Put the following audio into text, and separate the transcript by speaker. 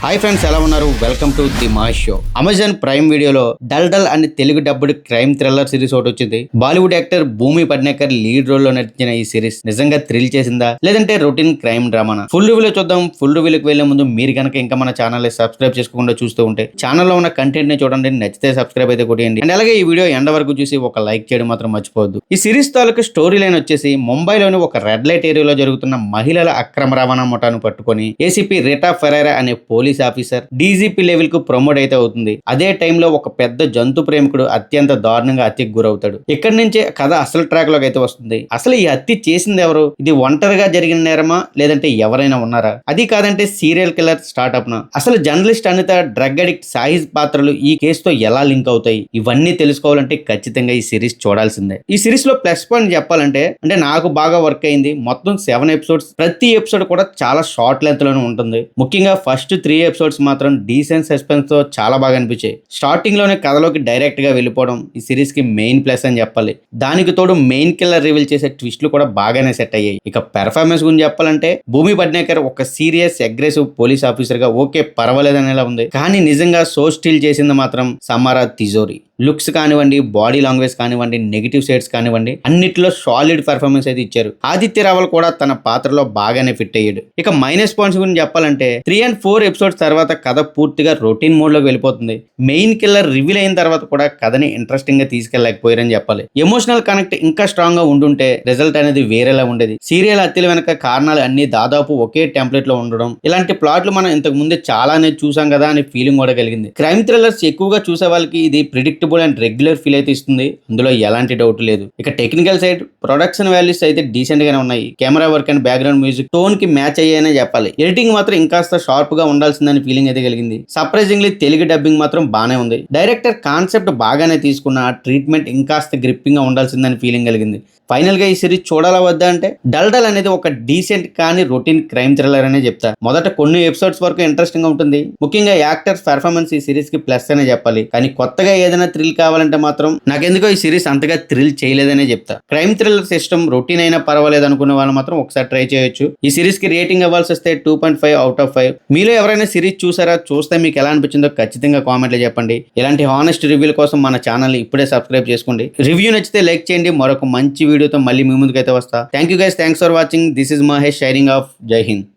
Speaker 1: Hi friends, ఎలా ఉన్నారు? Welcome to the Mahesh show. Amazon prime వీడియోలో డల్ అని Telugu dubbed crime thriller series ఒకటి వచ్చింది. బాలీవుడ్ యాక్టర్ భూమి పడ్నేకర్ లీడ్ రోల్ లో నటించిన ఈ సిరీస్ నిజంగా థ్రిల్ చేసిందా, లేదంటే రొటీన్ క్రైమ్ డ్రామానా? ఫుల్ రివ్యూలో చూద్దాం. ఫుల్ రివ్యూలకు వెళ్లే ముందు మీరు కనుక ఇంకా మన ఛానల్ సబ్స్క్రైబ్ చేసుకోకుండా చూస్తూ ఉంటే ఛానల్లో ఉన్న కంటెంట్ ని చూడండి, నచ్చితే సబ్స్క్రైబ్ అయితే కొట్టేయండి. అండ్ అలాగే ఈ వీడియో ఎండ వరకు చూసి ఒక లైక్ చేయడం మాత్రం మర్చిపోవద్దు. ఈ సిరీస్ తాలూకు స్టోరీ లైన్ వచ్చేసి ముంబైలోని ఒక రెడ్ లైట్ ఏరియాలో జరుగుతున్న మహిళల అక్రమ రవాణా ముఠాను పట్టుకొని ఏసీపీ రిటా ఫెరైరా అనే పోలీస్ ఆఫీసర్ డీజీపీ లెవెల్ కు ప్రమోట్ అయితే అవుతుంది. అదే టైంలో ఒక పెద్ద జంతు ప్రేమికుడు అత్యంత దారుణంగా హత్యకు గురవుతాడు. ఇక్కడి నుంచే కథ అసలు ట్రాక్ లోకి అయితే వస్తుంది. అసలు ఈ హత్య చేసింది ఎవరు? ఇది ఒంటరిగా జరిగిన నేరమా, లేదంటే ఎవరైనా ఉన్నారా? అది కాదంటే సీరియల్ కిల్లర్ స్టార్ట్అప్ నా? అసలు జర్నలిస్ట్ అనిత, డ్రగ్ అడిక్ట్ సాహిజ్ పాత్రలు ఈ కేసుతో ఎలా లింక్ అవుతాయి? ఇవన్నీ తెలుసుకోవాలంటే ఖచ్చితంగా ఈ సిరీస్ చూడాల్సిందే. ఈ సిరీస్ లో ప్లస్ పాయింట్ చెప్పాలంటే నాకు బాగా వర్క్ అయింది. మొత్తం 7 ఎపిసోడ్స్. ప్రతి ఎపిసోడ్ కూడా చాలా షార్ట్ లెంత్ లోనే ఉంటుంది. ముఖ్యంగా ఫస్ట్ 3 ఎపిసోడ్స్ మాత్రం డీసెంట్ సస్పెన్స్ తో చాలా బాగా అనిపించాయి. స్టార్టింగ్ లోనే కథలోకి డైరెక్ట్ గా వెళ్ళిపోవడం ఈ సిరీస్ కి మెయిన్ ప్లస్ అని చెప్పాలి. దానికి తోడు మెయిన్ కిల్లర్ రివీల్ చేసే ట్విస్ట్లు కూడా బాగానే సెట్ అయ్యాయి. ఇక పెర్ఫార్మెన్స్ గురించి చెప్పాలంటే భూమి పడ్నేకర్ ఒక సీరియస్ అగ్రెసివ్ పోలీస్ ఆఫీసర్ గా ఓకే పర్వాలేదనేలా ఉంది. కానీ నిజంగా సో స్టిల్ చేసింది మాత్రం సమారా తిజోరీ. లుక్స్ కానివ్వండి, బాడీ లాంగ్వేజ్ కానివ్వండి, నెగిటివ్ షేడ్స్ కానివ్వండి, అన్నిటిలో సాలిడ్ పర్ఫార్మెన్స్ అయితే ఇచ్చారు. ఆదిత్య రావల్ కూడా తన పాత్రలో బాగానే ఫిట్ అయ్యాడు. ఇక మైనస్ పాయింట్స్ గురించి చెప్పాలంటే 3 and 4 ఎపిసోడ్స్ తర్వాత కథ పూర్తిగా రొటీన్ మోడ్ లోకి వెళ్ళిపోతుంది. మెయిన్ కిల్లర్ రివీల్ అయిన తర్వాత కూడా కథని ఇంట్రెస్టింగ్ గా తీసుకెళ్ళలేకపోయారని చెప్పాలి. ఎమోషనల్ కనెక్ట్ ఇంకా స్ట్రాంగ్ గా ఉండుంటే రిజల్ట్ అనేది వేరేలా ఉండేది. సీరియల్ హత్యల వెనక కారణాలు అన్ని దాదాపు ఒకే టెంప్లెట్ లో ఉండడం, ఇలాంటి ప్లాట్లు మనం ఇంతకు ముందే చాలానే చూసాం కదా అనే ఫీలింగ్ కూడా కలిగింది. క్రైమ్ థ్రిల్లర్స్ ఎక్కువగా చూసే వాళ్ళకి ఇది ప్రిడిక్టబుల్ అండ్ రెగ్యులర్ ఫీల్ అయితే ఇస్తుంది. అందులో ఎలాంటి డౌట్ లేదు. ఇక టెక్నికల్ సైడ్ ప్రొడక్షన్ వాల్యూస్ అయితే డీసెంట్ గానే ఉన్నాయి. Camera work and background music tone కి మ్యాచ్ అయ్యాయనే చెప్పాలి. ఎడిటింగ్ మాత్రం ఇంకాస్త షార్ప్ గా ఉండాల్సిందని ఫీలింగ్ అయితే కలిగింది. సర్ప్రైజింగ్లీ తెలుగు డబ్బింగ్ మాత్రం బానే ఉంది. డైరెక్టర్ కాన్సెప్ట్ బాగానే తీసుకున్న ట్రీట్మెంట్ ఇంకాస్త గ్రిప్పింగ్ గా ఉండాల్సిందని ఫీలింగ్ కలిగింది. ఫైనల్ గా ఈ సిరీస్ చూడాలా వద్దా అంటే డల్ అనేది ఒక డీసెంట్ కానీ రొటీన్ క్రైమ్ థ్రిల్లర్ అనే చెప్తా. మొదట కొన్ని ఎపిసోడ్స్ వరకు ఇంట్రెస్టింగ్ గా ఉంటుంది. ముఖ్యంగా యాక్టర్స్ పెర్ఫార్మెన్స్ ఈ సిరీస్ కి ప్లస్ అనే చెప్పాలి. కానీ కొత్తగా ఏదైనా థ్రిల్ కావాలంటే మాత్రం నాకెందుకో ఈ సిరీస్ అంతగా థ్రిల్ చేయలేదనే చెప్తా. క్రైమ్ థ్రిల్లర్ సిస్టమ్ రొటీన్ అయినా పర్వాలేదు అనుకునే వాళ్ళు మాత్రం ఒకసారి ట్రై చేయొచ్చు. ఈ సిరీస్ కి రేటింగ్ ఇవ్వాల్సి వస్తే 2.5 out of 5. మీలో ఎవరైనా సిరీస్ చూసారా? చూస్తే మీకు ఎలా అనిపించిందో ఖచ్చితంగా కామెంట్ లో చెప్పండి. ఇలాంటి హానెస్ట్ రివ్యూల కోసం మన ఛానల్ ఇప్పుడే సబ్స్క్రైబ్ చేసుకోండి. రివ్యూ నచ్చితే లైక్ చేయండి. మరొక మంచి వీడియోతో మళ్ళీ మీ ముందుకైతే వస్తా. Thank you guys, thanks for watching. This is Mahesh signing off. Jai Hind.